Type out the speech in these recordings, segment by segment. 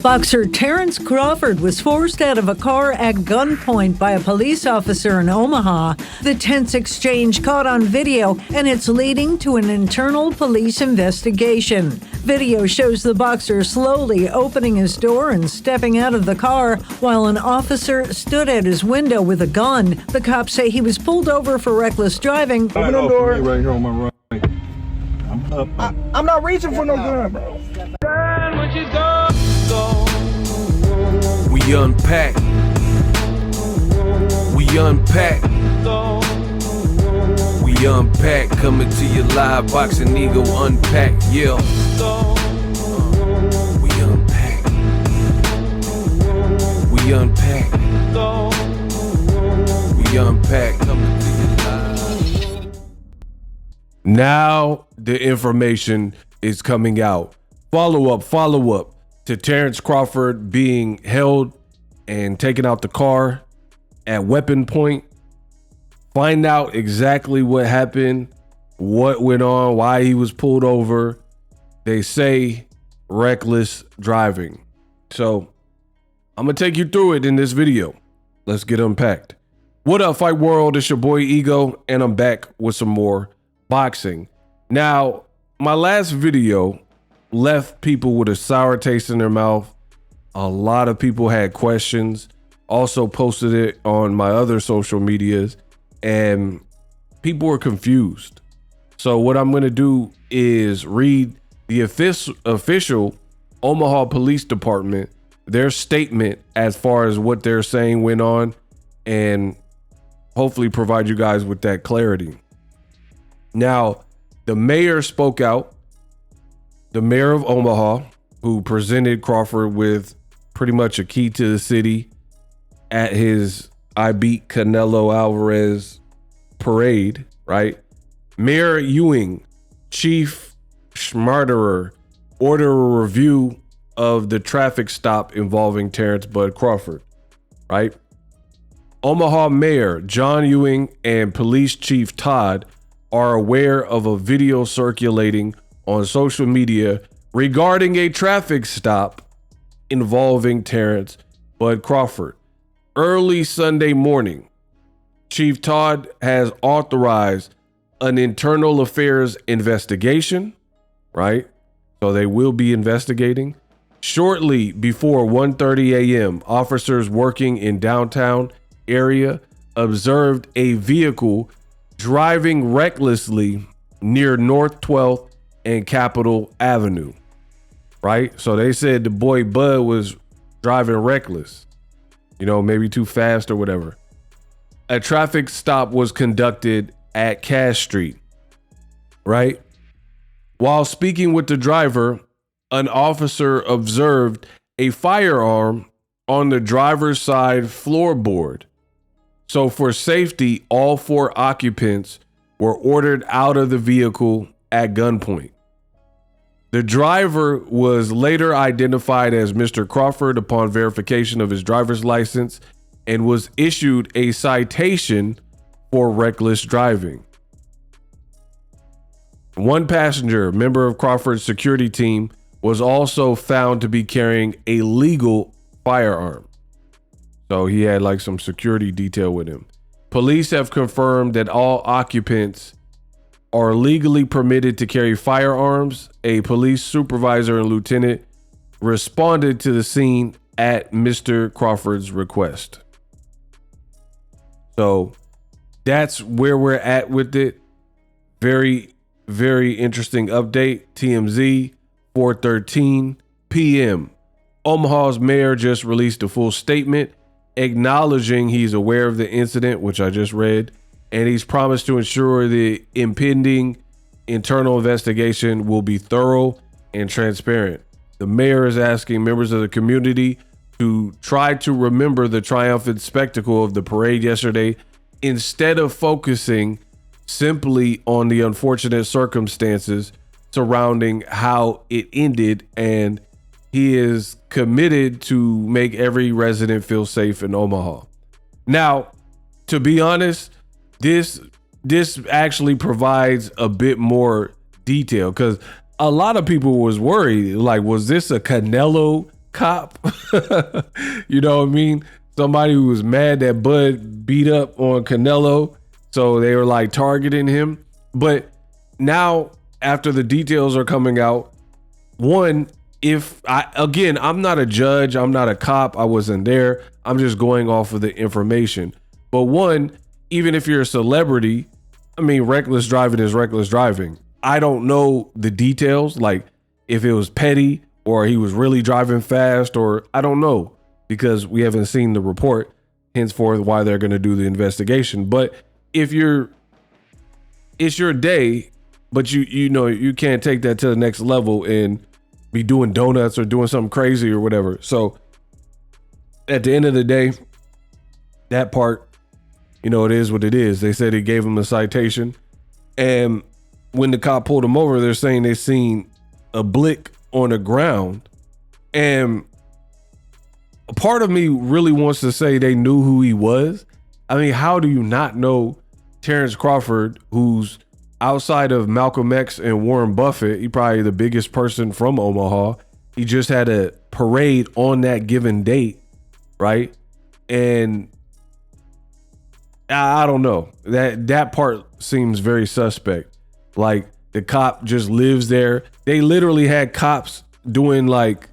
Boxer Terence Crawford was forced out of a car at gunpoint by a police officer in Omaha. The tense exchange caught on video, and it's leading to an internal police investigation. Video shows the boxer slowly opening his door and stepping out of the car while an officer stood at his window with a gun. The cops say he was pulled over for reckless driving. Open the door. Right here on my right. I'm up. I'm not reaching for no gun, bro. We unpack. We unpack. We unpack. Coming to you live, Boxing Eagle unpack. Yeah. We unpack. We unpack. We unpack. Coming to you live. Now the information is coming out. Follow up to Terence Crawford being held and taken out the car at weapon point. Find out exactly what happened, what went on, why he was pulled over. They say reckless driving. So I'm gonna take you through it in this video. Let's get unpacked. What up, Fight World? It's your boy Ego, and I'm back with some more boxing. Now, my last video left people with a sour taste in their mouth. A lot of people had questions. Also posted it on my other social medias, and people were confused. So what I'm going to do is read the official Omaha Police Department, their statement as far as what they're saying went on, and hopefully provide you guys with that clarity. Now, the mayor spoke out. The mayor of Omaha, who presented Crawford with pretty much a key to the city at his I Beat Canelo Alvarez parade, right? Mayor Ewing, Chief Schmarterer, ordered a review of the traffic stop involving Terence Bud Crawford, right? Omaha Mayor John Ewing and Police Chief Todd are aware of a video circulating on social media regarding a traffic stop involving Terence Bud Crawford. Early Sunday morning, Chief Todd has authorized an internal affairs investigation, right? So they will be investigating. Shortly before 1:30 a.m., officers working in downtown area observed a vehicle driving recklessly near North 12th and Capitol Avenue, right? So they said the boy Bud was driving reckless, maybe too fast or whatever. A traffic stop was conducted at Cash Street, right? While speaking with the driver, an officer observed a firearm on the driver's side floorboard. So for safety, all 4 occupants were ordered out of the vehicle at gunpoint. The driver was later identified as Mr. Crawford upon verification of his driver's license and was issued a citation for reckless driving. One passenger, member of Crawford's security team, was also found to be carrying a legal firearm. So he had like some security detail with him. Police have confirmed that all occupants are legally permitted to carry firearms. A police supervisor and lieutenant responded to the scene at Mr. Crawford's request. So that's where we're at with it. Very, very interesting update. TMZ, 4:13 p.m. Omaha's mayor just released a full statement acknowledging he's aware of the incident, which I just read, and he's promised to ensure the impending internal investigation will be thorough and transparent. The mayor is asking members of the community to try to remember the triumphant spectacle of the parade yesterday instead of focusing simply on the unfortunate circumstances surrounding how it ended, and he is committed to make every resident feel safe in Omaha. Now, to be honest, this actually provides a bit more detail, because a lot of people was worried, like, was this a Canelo cop. You know what I mean? Somebody who was mad that Bud beat up on Canelo. So they were like targeting him. But now, after the details are coming out, I'm not a judge, I'm not a cop, I wasn't there. I'm just going off of the information. But one, even if you're a celebrity, I mean, reckless driving is reckless driving. I don't know the details, like if it was petty or he was really driving fast, or I don't know, because we haven't seen the report, henceforth why they're going to do the investigation. But it's your day, but you know, you can't take that to the next level and be doing donuts or doing something crazy or whatever. So at the end of the day, that part, you know, it is what it is. They said he gave him a citation. And when the cop pulled him over, they're saying they seen a blick on the ground. And a part of me really wants to say they knew who he was. I mean, how do you not know Terence Crawford, who's outside of Malcolm X and Warren Buffett, he probably the biggest person from Omaha. He just had a parade on that given date, right? And I don't know. That part seems very suspect. Like the cop just lives there. They literally had cops doing like,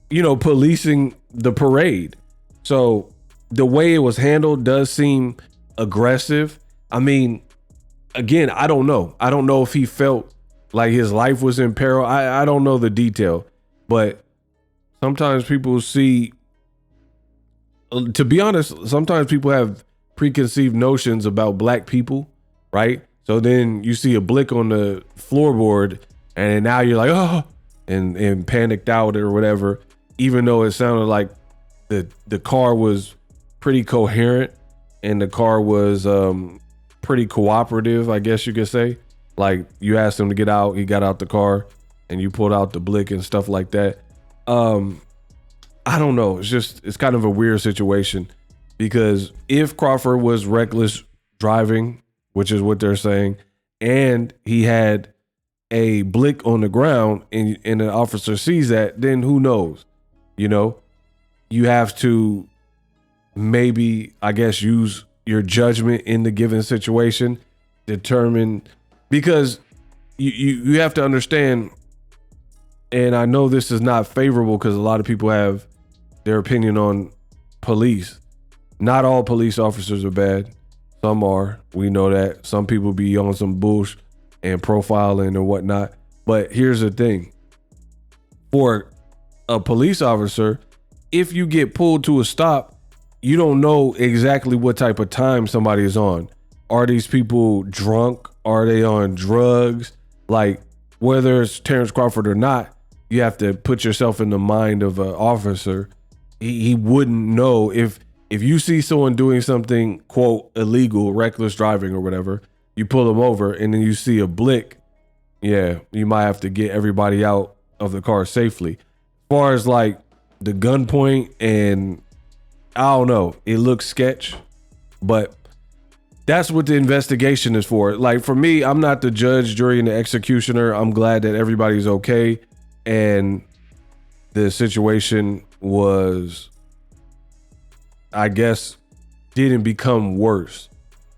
you know, policing the parade. So the way it was handled does seem aggressive. I mean, again, I don't know. I don't know if he felt like his life was in peril. I don't know the detail, but sometimes people see, to be honest, sometimes people have preconceived notions about black people, right? So then you see a blick on the floorboard and now you're like, oh, and panicked out or whatever, even though it sounded like the car was pretty coherent and the car was pretty cooperative, I guess you could say. Like you asked him to get out, he got out the car, and you pulled out the blick and stuff like that. I don't know. It's kind of a weird situation, because if Crawford was reckless driving, which is what they're saying, and he had a blick on the ground and an officer sees that, then who knows? You know, you have to maybe, I guess, use your judgment in the given situation, determine, because you have to understand, and I know this is not favorable because a lot of people have their opinion on police. Not all police officers are bad. Some are. We know that. Some people be on some bullshit and profiling and whatnot. But here's the thing. For a police officer, if you get pulled to a stop, you don't know exactly what type of time somebody is on. Are these people drunk? Are they on drugs? Like, whether it's Terence Crawford or not, you have to put yourself in the mind of an officer. He wouldn't know if you see someone doing something, quote, illegal, reckless driving or whatever, you pull them over and then you see a blick. Yeah, you might have to get everybody out of the car safely. As far as like the gunpoint, and I don't know, it looks sketch, but that's what the investigation is for. Like for me, I'm not the judge, jury, and the executioner. I'm glad that everybody's okay. And the situation was, I guess, didn't become worse.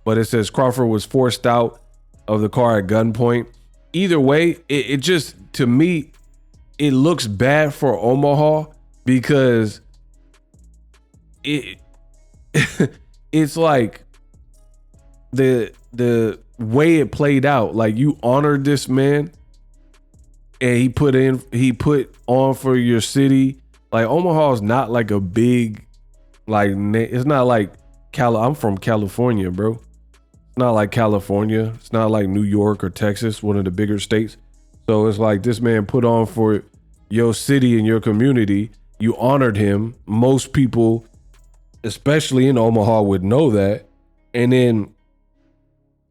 But it says Crawford was forced out of the car at gunpoint. Either way, it just, to me, it looks bad for Omaha, because it's like the way it played out. Like, you honored this man and he put on for your city. Like, Omaha is not like a big, like, it's not like I'm from California, bro. It's not like California. It's not like New York or Texas, one of the bigger states. So it's like this man put on for your city and your community. You honored him. Most people, especially in Omaha, would know that. And then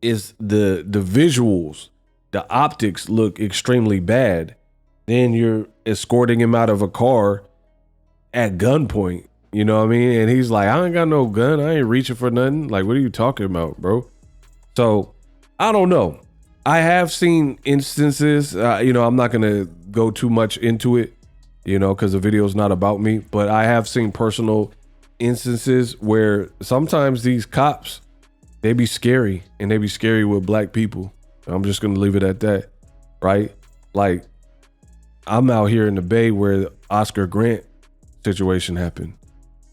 is the visuals, the optics look extremely bad. Then you're escorting him out of a car at gunpoint. You know what I mean? And he's like, I ain't got no gun. I ain't reaching for nothing. Like, what are you talking about, bro? So I don't know. I have seen instances, I'm not going to go too much into it, because the video is not about me. But I have seen personal instances where sometimes these cops, they be scary, and they be scary with black people. I'm just going to leave it at that, right? Like, I'm out here in the Bay where the Oscar Grant situation happened,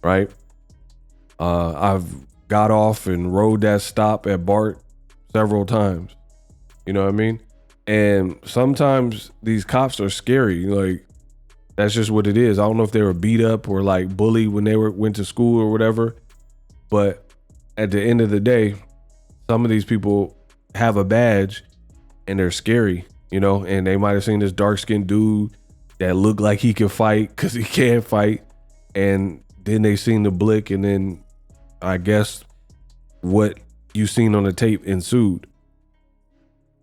right? I've got off and rode that stop at BART several times. You know what I mean? And sometimes these cops are scary. Like, that's just what it is. I don't know if they were beat up or like bullied when they went to school or whatever. But at the end of the day, some of these people have a badge and they're scary, and they might have seen this dark-skinned dude that looked like he could fight because he can't fight. And then they seen the blick, and then I guess what you seen on the tape ensued.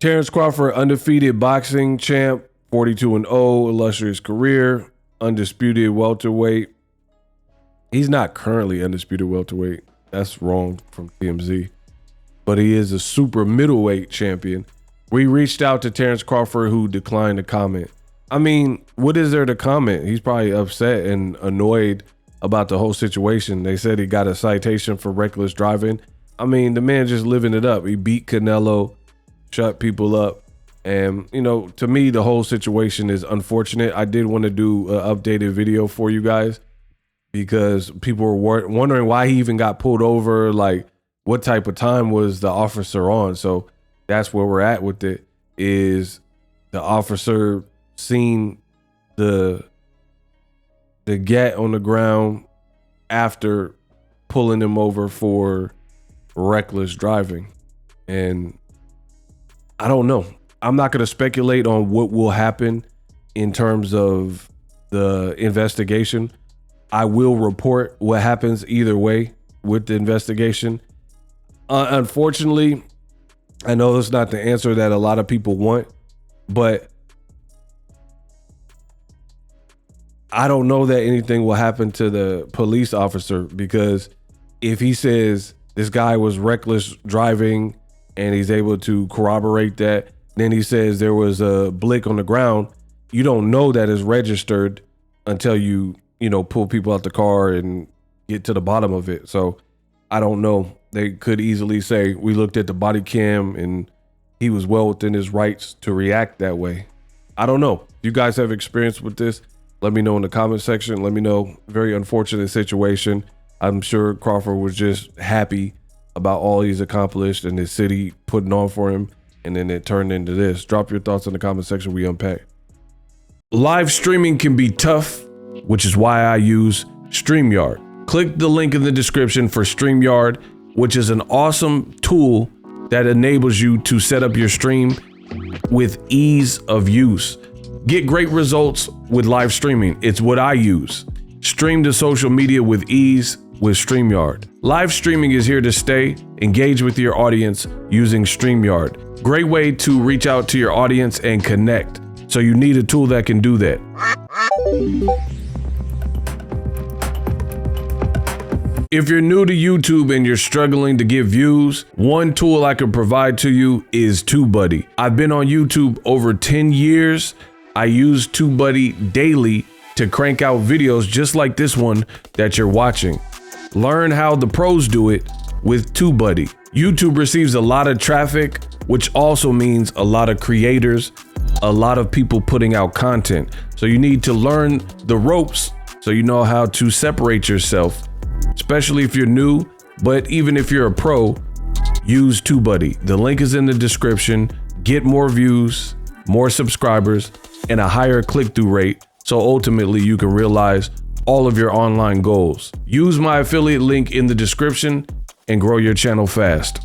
Terence Crawford, undefeated boxing champ, 42-0, illustrious career, undisputed welterweight. He's not currently undisputed welterweight. That's wrong from TMZ. But he is a super middleweight champion. We reached out to Terence Crawford, who declined to comment. I mean, what is there to comment? He's probably upset and annoyed about the whole situation. They said he got a citation for reckless driving. I mean, the man just living it up. He beat Canelo, shut people up. And, to me, the whole situation is unfortunate. I did want to do an updated video for you guys because people were wondering why he even got pulled over, like what type of time was the officer on. So that's where we're at with it, is the officer seen the gat on the ground after pulling him over for reckless driving. And I don't know. I'm not going to speculate on what will happen in terms of the investigation. I will report what happens either way with the investigation. Unfortunately, I know it's not the answer that a lot of people want, but I don't know that anything will happen to the police officer, because if he says this guy was reckless driving and he's able to corroborate that, then he says there was a blick on the ground, you don't know that is registered until you pull people out the car and get to the bottom of it. So I don't know. They could easily say, we looked at the body cam and he was well within his rights to react that way. I don't know. If you guys have experience with this, let me know in the comment section. Let me know. Very unfortunate situation. I'm sure Crawford was just happy about all he's accomplished and his city putting on for him. And then it turned into this. Drop your thoughts in the comment section. We unpack. Live streaming can be tough, which is why I use StreamYard. Click the link in the description for StreamYard, which is an awesome tool that enables you to set up your stream with ease of use. Get great results with live streaming. It's what I use. Stream to social media with ease with StreamYard. Live streaming is here to stay. Engage with your audience using StreamYard. Great way to reach out to your audience and connect. So you need a tool that can do that. If you're new to YouTube and you're struggling to get views, one tool I can provide to you is TubeBuddy. I've been on YouTube over 10 years. I use TubeBuddy daily to crank out videos just like this one that you're watching. Learn how the pros do it with TubeBuddy. YouTube receives a lot of traffic, which also means a lot of creators, a lot of people putting out content. So you need to learn the ropes so you know how to separate yourself, especially if you're new. But even if you're a pro, use TubeBuddy. The link is in the description. Get more views, more subscribers, and a higher click-through rate, so ultimately you can realize all of your online goals. Use my affiliate link in the description and grow your channel fast.